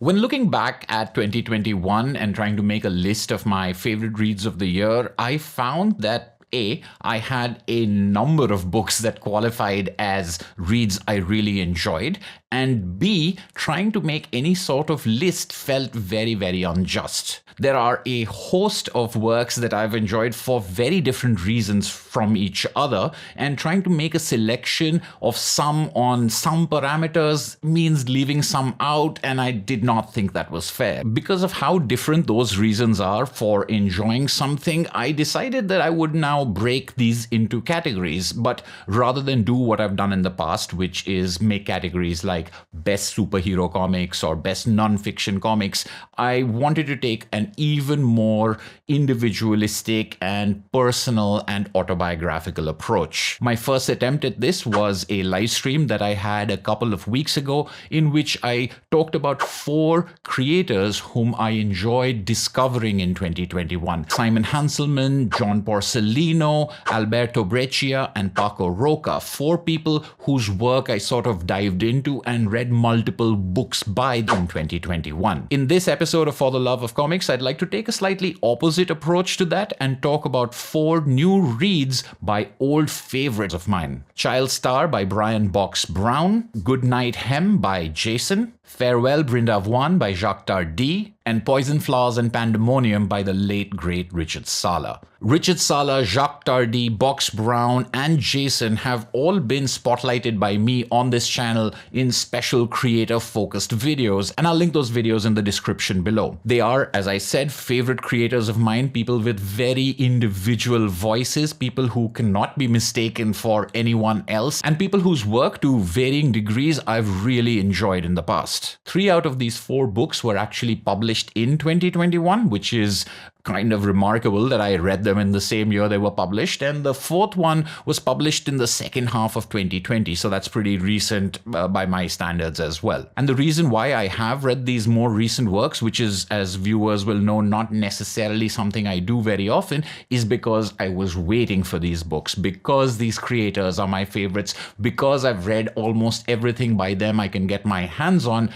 When looking back at 2021 and trying to make a list of my favorite reads of the year, I found that I had a number of books that qualified as reads I really enjoyed, and B, trying to make any sort of list felt very, very unjust. There are a host of works that I've enjoyed for very different reasons from each other, and trying to make a selection of some on some parameters means leaving some out, and I did not think that was fair. Because of how different those reasons are for enjoying something, I decided that I would now break these into categories, but rather than do what I've done in the past, which is make categories like best superhero comics or best non-fiction comics, I wanted to take an even more individualistic and personal and autobiographical approach. My first attempt at this was a live stream that I had a couple of weeks ago, in which I talked about 4 creators whom I enjoyed discovering in 2021. Simon Hanselman, John Porcellino, Alberto Breccia, and Paco Roca. 4 people whose work I sort of dived into and read multiple books by in 2021. In this episode of For the Love of Comics, I'd like to take a slightly opposite approach to that and talk about 4 new reads by old favorites of mine. Child Star by Brian Box Brown, Goodnight Hem by Jason, Farewell Brindavoine by Jaques Tardi, and Poison Flowers and Pandemonium by the late great Richard Sala. Richard Sala, Jaques Tardi, Box Brown, and Jason have all been spotlighted by me on this channel in special creator-focused videos, and I'll link those videos in the description below. They are, as I said, favorite creators of mine, people with very individual voices, people who cannot be mistaken for anyone else, and people whose work to varying degrees I've really enjoyed in the past. 3 out of these 4 books were actually published in 2021, which is kind of remarkable that I read them in the same year they were published, and the 4th one was published in the second half of 2020, so that's pretty recent by my standards as well. And the reason why I have read these more recent works, which is, as viewers will know, not necessarily something I do very often, is because I was waiting for these books, because these creators are my favorites, because I've read almost everything by them I can get my hands on.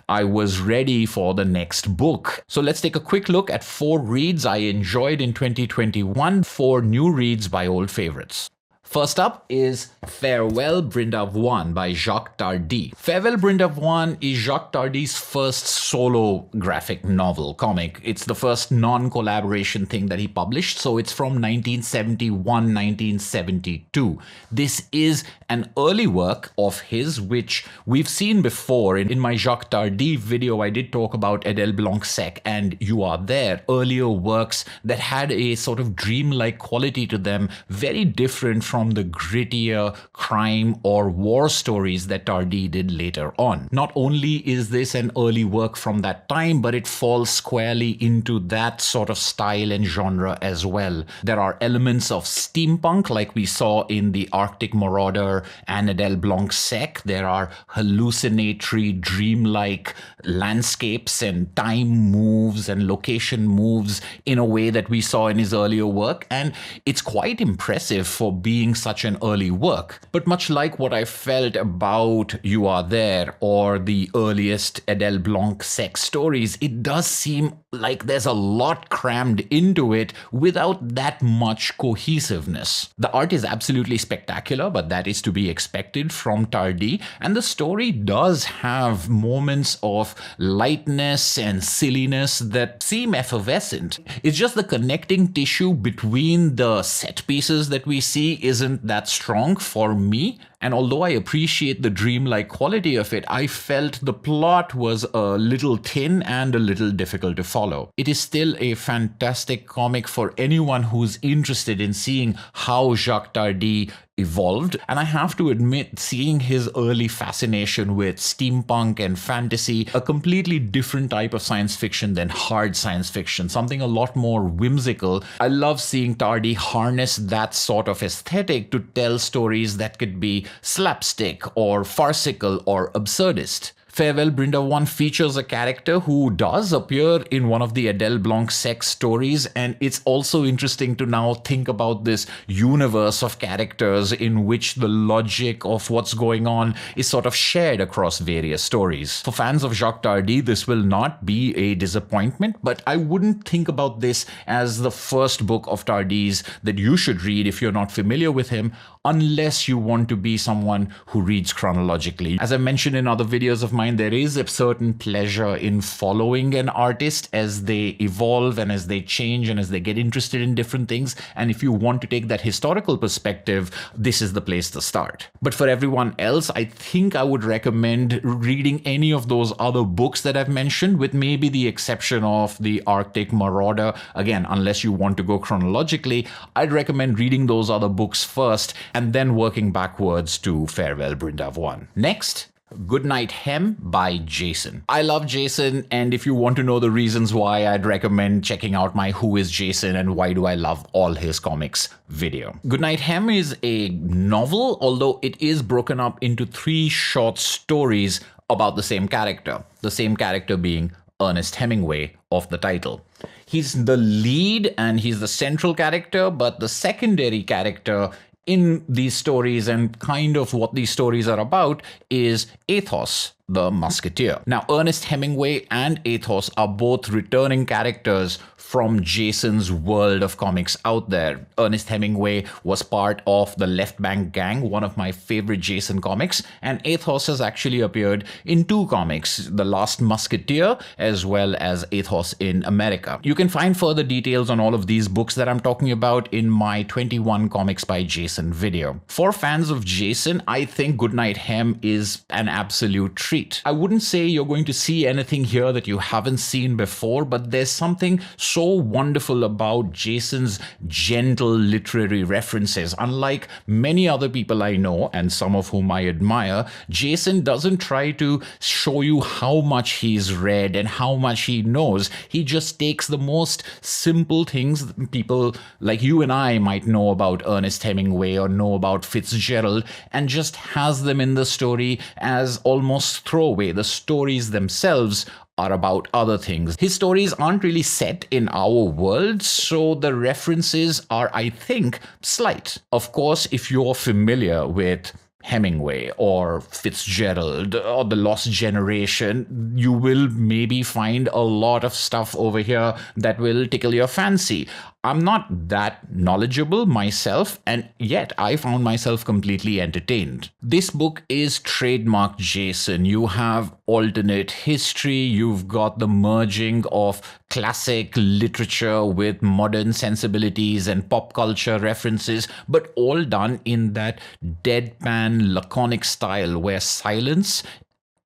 I was ready for the next book. So let's take a quick look at 4 reads I enjoyed in 2021, 4 new reads by old favorites. First up is Farewell Brindavoine by Jaques Tardi. Farewell Brindavoine is Jaques Tardi's first solo graphic novel comic. It's the first non-collaboration thing that he published, so it's from 1971-1972. This is an early work of his, which we've seen before. In my Jaques Tardi video, I did talk about Adèle Blanc-Sec and You Are There, earlier works that had a sort of dreamlike quality to them, very different from the grittier crime or war stories that Tardi did later on. Not only is this an early work from that time, but it falls squarely into that sort of style and genre as well. There are elements of steampunk like we saw in The Arctic Marauder and Adèle Blanc-Sec. There are hallucinatory, dreamlike landscapes and time moves and location moves in a way that we saw in his earlier work, and it's quite impressive for being such an early work. But much like what I felt about You Are There or the earliest Adèle Blanc-Sec stories, it does seem like there's a lot crammed into it without that much cohesiveness. The art is absolutely spectacular, but that is to be expected from Tardi, and the story does have moments of lightness and silliness that seem effervescent. It's just the connecting tissue between the set pieces that we see isn't that strong for me, and although I appreciate the dreamlike quality of it, I felt the plot was a little thin and a little difficult to follow. It is still a fantastic comic for anyone who's interested in seeing how Jaques Tardi evolved, and I have to admit, seeing his early fascination with steampunk and fantasy, a completely different type of science fiction than hard science fiction, something a lot more whimsical. I love seeing Tardi harness that sort of aesthetic to tell stories that could be slapstick or farcical or absurdist. Farewell Brindavoine features a character who does appear in one of the Adele Blanc-Sec stories, and it's also interesting to now think about this universe of characters in which the logic of what's going on is sort of shared across various stories. For fans of Jaques Tardi, this will not be a disappointment, but I wouldn't think about this as the first book of Tardi's that you should read if you're not familiar with him, unless you want to be someone who reads chronologically. As I mentioned in other videos of mine, there is a certain pleasure in following an artist as they evolve and as they change and as they get interested in different things. And if you want to take that historical perspective, this is the place to start. But for everyone else, I think I would recommend reading any of those other books that I've mentioned, with maybe the exception of The Arctic Marauder. Again, unless you want to go chronologically, I'd recommend reading those other books first and then working backwards to Farewell Brindavoine. Next, Goodnight Hem by Jason. I love Jason, and if you want to know the reasons why, I'd recommend checking out my Who is Jason and Why Do I Love All His Comics video. Goodnight Hem is a novel, although it is broken up into 3 short stories about the same character being Ernest Hemingway of the title. He's the lead and he's the central character, but the secondary character in these stories and kind of what these stories are about is Athos, the musketeer. Now, Ernest Hemingway and Athos are both returning characters from Jason's world of comics out there. Ernest Hemingway was part of the Left Bank Gang, one of my favorite Jason comics, and Athos has actually appeared in 2 comics, The Last Musketeer as well as Athos in America. You can find further details on all of these books that I'm talking about in my 21 Comics by Jason video. For fans of Jason, I think Goodnight Hem is an absolute treat. I wouldn't say you're going to see anything here that you haven't seen before, but there's something so wonderful about Jason's gentle literary references. Unlike many other people I know, and some of whom I admire, Jason doesn't try to show you how much he's read and how much he knows. He just takes the most simple things that people like you and I might know about Ernest Hemingway or know about Fitzgerald and just has them in the story as almost throwaway. The stories themselves are about other things. His stories aren't really set in our world, so the references are, I think, slight. Of course, if you're familiar with Hemingway or Fitzgerald or The Lost Generation, you will maybe find a lot of stuff over here that will tickle your fancy. I'm not that knowledgeable myself, and yet I found myself completely entertained. This book is trademark Jason. You have alternate history, you've got the merging of classic literature with modern sensibilities and pop culture references, but all done in that deadpan, laconic style where silence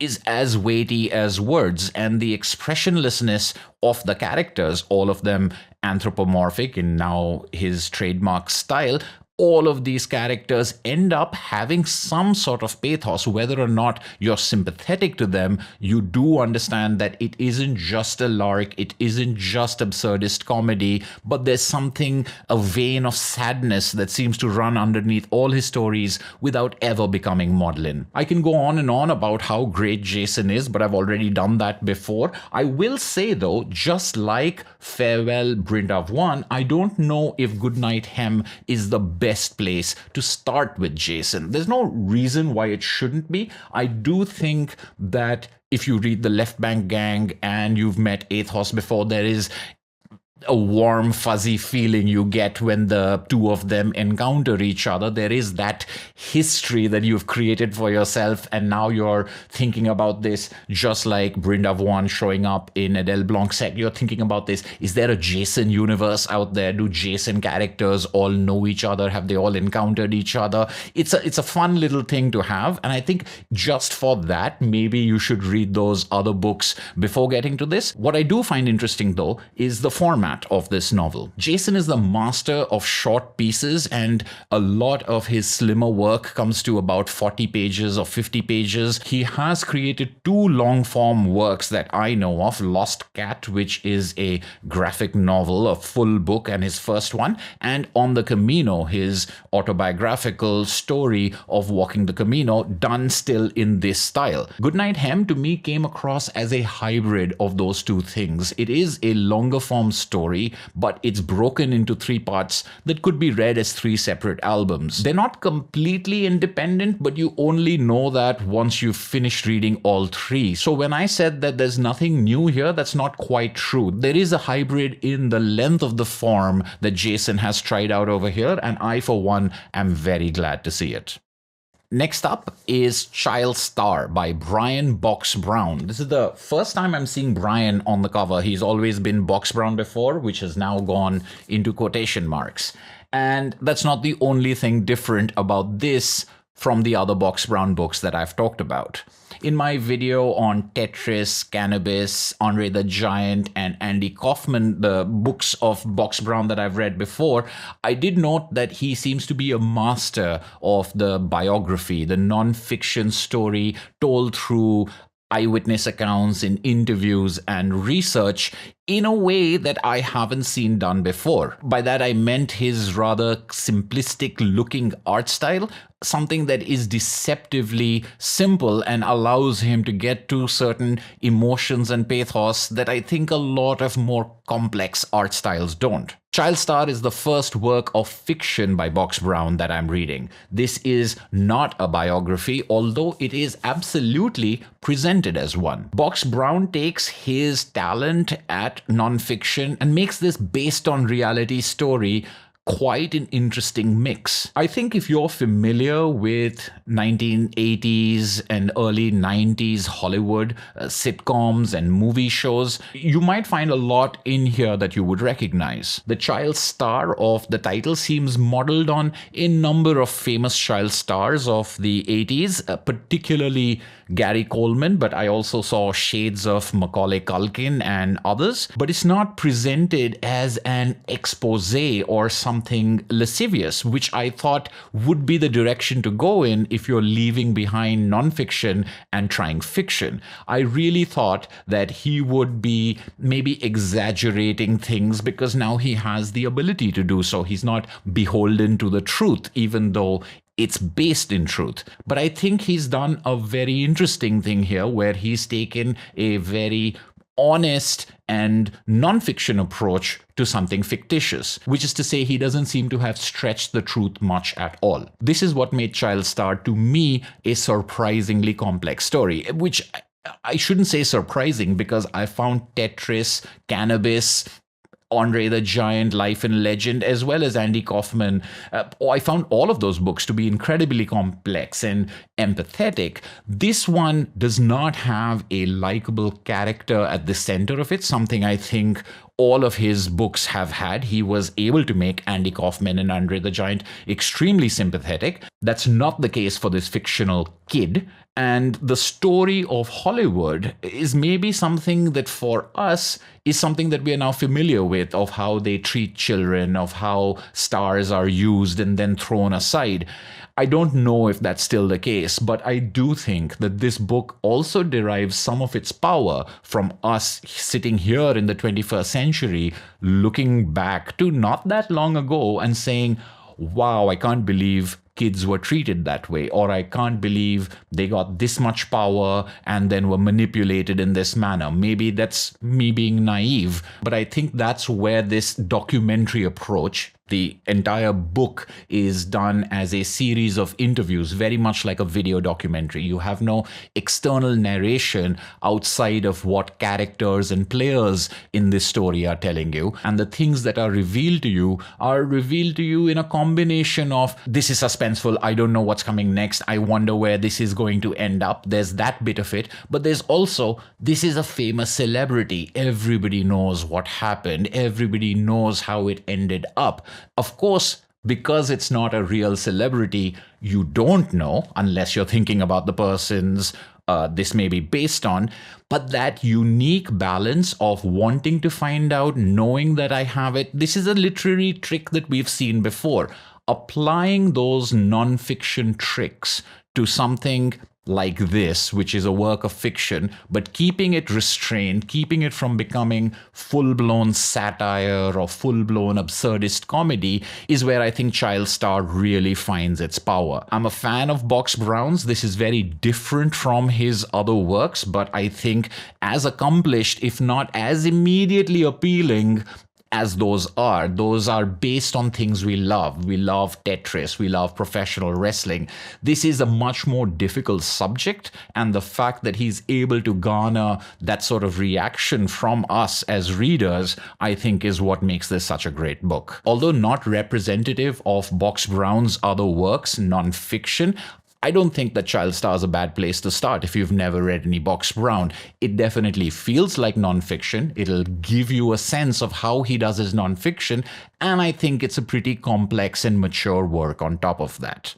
is as weighty as words, and the expressionlessness of the characters, all of them anthropomorphic in now his trademark style, all of these characters end up having some sort of pathos. Whether or not you're sympathetic to them, you do understand that it isn't just a lark, it isn't just absurdist comedy, but there's something, a vein of sadness that seems to run underneath all his stories without ever becoming maudlin. I can go on and on about how great Jason is, but I've already done that before. I will say though, just like Farewell Brindavoine, I don't know if Goodnight Hem is the best place to start with Jason. There's no reason why it shouldn't be. I do think that if you read the Left Bank Gang and you've met Athos before, there is a warm, fuzzy feeling you get when the two of them encounter each other. There is that history that you've created for yourself, and now you're thinking about this just like Brindavoine showing up in Adele Blanc-Sec. You're thinking about this. Is there a Jason universe out there? Do Jason characters all know each other? Have they all encountered each other? It's a fun little thing to have, and I think just for that, maybe you should read those other books before getting to this. What I do find interesting, though, is the format. format of this novel. Jason is the master of short pieces, and a lot of his slimmer work comes to about 40 pages or 50 pages. He has created 2 long-form works that I know of. Lost Cat, which is a graphic novel, a full book, and his first one, and On the Camino, his autobiographical story of walking the Camino, done still in this style. Goodnight Hem to me came across as a hybrid of those two things. It is a longer form story, but it's broken into 3 parts that could be read as 3 separate albums. They're not completely independent, but you only know that once you've finished reading all 3. So when I said that there's nothing new here, that's not quite true. There is a hybrid in the length of the form that Jason has tried out over here, and I, for one, am very glad to see it. Next up is Child Star by Brian Box Brown. This is the first time I'm seeing Brian on the cover. He's always been Box Brown before, which has now gone into quotation marks. And that's not the only thing different about this from the other Box Brown books that I've talked about. In my video on Tetris, Cannabis, Andre the Giant, and Andy Kaufman, the books of Box Brown that I've read before, I did note that he seems to be a master of the biography, the non-fiction story told through eyewitness accounts in interviews and research in a way that I haven't seen done before. By that I meant his rather simplistic looking art style, something that is deceptively simple and allows him to get to certain emotions and pathos that I think a lot of more complex art styles don't. Child Star is the first work of fiction by Box Brown that I'm reading. This is not a biography, although it is absolutely presented as one. Box Brown takes his talent at non-fiction and makes this based on reality story quite an interesting mix. I think if you're familiar with 1980s and early 90s Hollywood sitcoms and movie shows, you might find a lot in here that you would recognize. The child star of the title seems modeled on a number of famous child stars of the 80s, particularly Gary Coleman, but I also saw shades of Macaulay Culkin and others. But it's not presented as an expose or something lascivious, which I thought would be the direction to go in if you're leaving behind nonfiction and trying fiction. I really thought that he would be maybe exaggerating things because now he has the ability to do so. He's not beholden to the truth, even though it's based in truth. But I think he's done a very interesting thing here where he's taken a very honest and non-fiction approach to something fictitious, which is to say he doesn't seem to have stretched the truth much at all. This is what made Child Star, to me, a surprisingly complex story, which I shouldn't say surprising because I found Tetris, Cannabis, Andre the Giant, Life and Legend, as well as Andy Kaufman. I found all of those books to be incredibly complex and empathetic. This one does not have a likable character at the center of it, something I think all of his books have had. He was able to make Andy Kaufman and Andre the Giant extremely sympathetic. That's not the case for this fictional kid. And the story of Hollywood is maybe something that for us is something that we are now familiar with, of how they treat children, of how stars are used and then thrown aside. I don't know if that's still the case, but I do think that this book also derives some of its power from us sitting here in the 21st century, looking back to not that long ago and saying, wow, I can't believe kids were treated that way, or I can't believe they got this much power and then were manipulated in this manner. Maybe that's me being naive, but I think that's where this documentary approach, the entire book is done as a series of interviews, very much like a video documentary. You have no external narration outside of what characters and players in this story are telling you. And the things that are revealed to you in a combination of, this is suspenseful, I don't know what's coming next, I wonder where this is going to end up. There's that bit of it. But there's also, this is a famous celebrity. Everybody knows what happened. Everybody knows how it ended up. Of course, because it's not a real celebrity, you don't know, unless you're thinking about the person's this may be based on, but that unique balance of wanting to find out, knowing that I have it. This is a literary trick that we've seen before. Applying those non-fiction tricks to something like this, which is a work of fiction, but keeping it restrained, keeping it from becoming full-blown satire or full-blown absurdist comedy, is where I think Child Star really finds its power. I'm a fan of Box Brown's. This is very different from his other works, but I think as accomplished, if not as immediately appealing as those are based on things we love. We love Tetris, we love professional wrestling. This is a much more difficult subject, and the fact that he's able to garner that sort of reaction from us as readers, I think is what makes this such a great book. Although not representative of Box Brown's other works, non-fiction, I don't think that Child Star is a bad place to start if you've never read any Box Brown. It definitely feels like nonfiction. It'll give you a sense of how he does his nonfiction, and I think it's a pretty complex and mature work on top of that.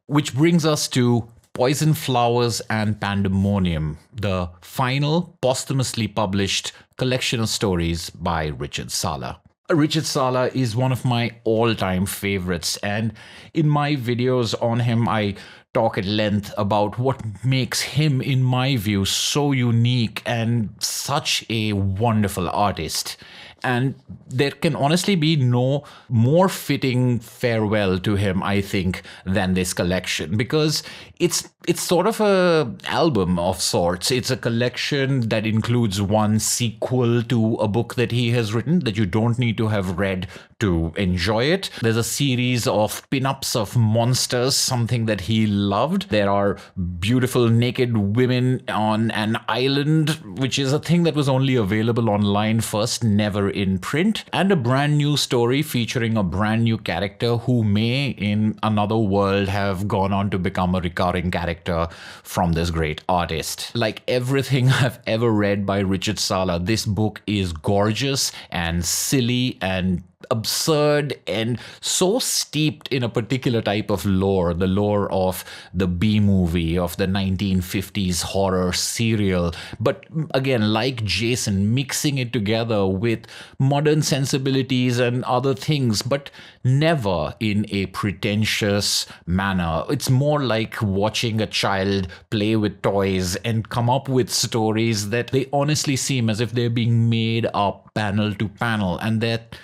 Which brings us to Poison Flowers and Pandemonium, the final posthumously published collection of stories by Richard Sala. Richard Sala is one of my all-time favorites, and in my videos on him, I talk at length about what makes him, in my view, so unique and such a wonderful artist. And there can honestly be no more fitting farewell to him, I think, than this collection, because it's sort of a album of sorts. It's a collection that includes one sequel to a book that he has written that you don't need to have read to enjoy it. There's a series of pin-ups of monsters, something that he loved. There are beautiful naked women on an island, which is a thing that was only available online first, never in print, and a brand new story featuring a brand new character who may in another world have gone on to become a recurring character from this great artist. Like everything I've ever read by Richard Sala, this book is gorgeous and silly and absurd and so steeped in a particular type of lore, the lore of the B-movie, of the 1950s horror serial. But again, like Jason, mixing it together with modern sensibilities and other things, but never in a pretentious manner. It's more like watching a child play with toys and come up with stories that they honestly seem as if they're being made up panel to panel, and that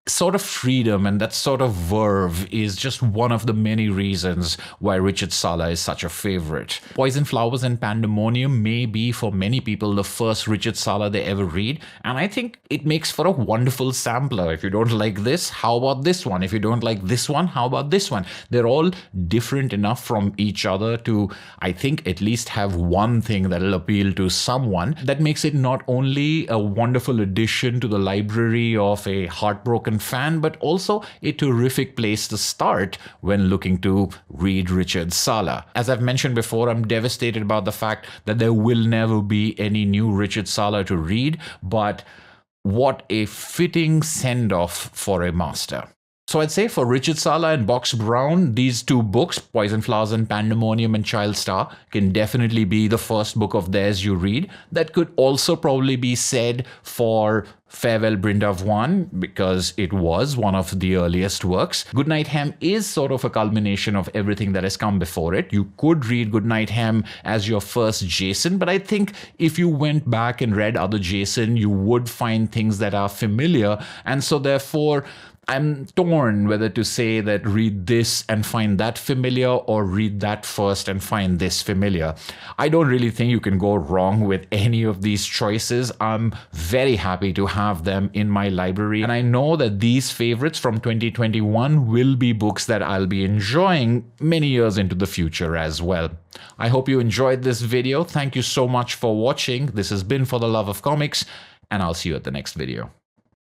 sort of freedom and that sort of verve is just one of the many reasons why Richard Sala is such a favorite. Poison Flowers and Pandemonium may be for many people the first Richard Sala they ever read, and I think it makes for a wonderful sampler. If you don't like this, how about this one? If you don't like this one, how about this one? They're all different enough from each other to, I think, at least have one thing that'll appeal to someone. That makes it not only a wonderful addition to the library of a heartbroken fan, but also a terrific place to start when looking to read Richard Sala. As I've mentioned before, I'm devastated about the fact that there will never be any new Richard Sala to read, but what a fitting send-off for a master. So I'd say for Richard Sala and Box Brown, these two books, Poison Flowers and Pandemonium and Child Star, can definitely be the first book of theirs you read. That could also probably be said for Farewell Brindavoine, because it was one of the earliest works. Goodnight is sort of a culmination of everything that has come before it. You could read Goodnight as your first Jason, but I think if you went back and read other Jason, you would find things that are familiar, and so therefore I'm torn whether to say that read this and find that familiar or read that first and find this familiar. I don't really think you can go wrong with any of these choices. I'm very happy to have them in my library, and I know that these favorites from 2021 will be books that I'll be enjoying many years into the future as well. I hope you enjoyed this video. Thank you so much for watching. This has been For the Love of Comics, and I'll see you at the next video.